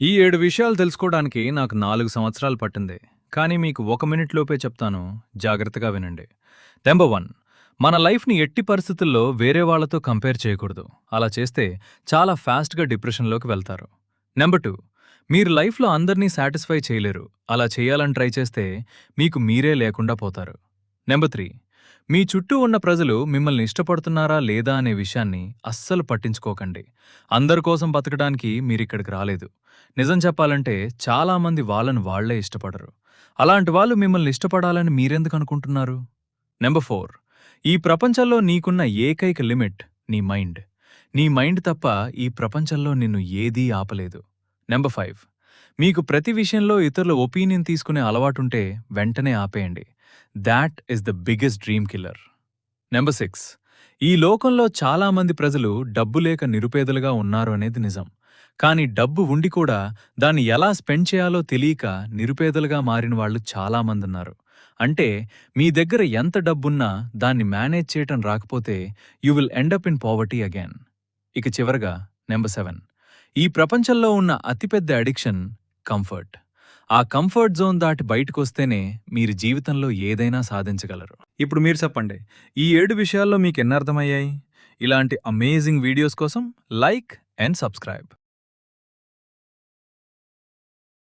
ఈ 7 విషయాలు తెలుసుకోవడానికి నాకు 4 సంవత్సరాలు పట్టింది. కానీ మీకు 1 మినిట్ లోపే చెప్తాను. జాగ్రత్తగా వినండి. నంబర్ 1. మన లైఫ్‌ని ఎట్టి పరిస్థితుల్లో వేరే వాళ్ళతో కంపేర్ చేయకూడదు. అలా చేస్తే చాలా ఫాస్ట్‌గా డిప్రెషన్‌లోకి వెళ్తారు. నంబర్ 2. మీరు లైఫ్‌లో అందరినీ సాటిస్ఫై చేయలేరు. అలా చేయాలని ట్రై చేస్తే మీకు మీరే లేకుండా పోతారు. నంబర్ 3. మీ చుట్టూ ఉన్న ప్రజలు మిమ్మల్ని ఇష్టపడుతున్నారా లేదా అనే విషయాన్ని అస్సలు పట్టించుకోకండి. అందరి కోసం బతకడానికి మీరిక్కడికి రాలేదు. నిజం చెప్పాలంటే చాలామంది వాళ్ళని వాళ్లే ఇష్టపడరు. అలాంటి వాళ్ళు మిమ్మల్ని ఇష్టపడాలని మీరెందుకు అనుకుంటున్నారు? నంబర్ 4. ఈ ప్రపంచంలో నీకున్న ఏకైక లిమిట్ నీ మైండ్. నీ మైండ్ తప్ప ఈ ప్రపంచంలో నిన్ను ఏదీ ఆపలేదు. నంబర్ 5. మీకు ప్రతి విషయంలో ఇతరుల ఒపీనియన్ తీసుకునే అలవాటుంటే వెంటనే ఆపేయండి. That is the biggest dream killer. Number 6. ఈ లోకంలో చాలామంది ప్రజలు డబ్బు లేక నిరుపేదలుగా ఉన్నారు అనేది నిజం. కానీ డబ్బు ఉండి కూడా దాన్ని ఎలా స్పెండ్ చేయాలో తెలియక నిరుపేదలుగా మారిన వాళ్ళు చాలామందున్నారు. అంటే మీ దగ్గర ఎంత డబ్బున్నా దాన్ని మేనేజ్ చేయటం రాకపోతే you will end up in poverty again. ఇక చివరగా నంబర్ 7. ఈ ప్రపంచంలో ఉన్న అతిపెద్ద అడిక్షన్ కంఫర్ట్. ఆ కంఫర్ట్ జోన్ దాటి బయటకొస్తేనే మీరు జీవితంలో ఏదైనా సాధించగలరు. ఇప్పుడు మీరు చెప్పండి, ఈ 7 విషయాల్లో మీకు ఎన్ని అర్థమయ్యాయి? ఇలాంటి అమేజింగ్ వీడియోస్ కోసం లైక్ అండ్ సబ్స్క్రైబ్.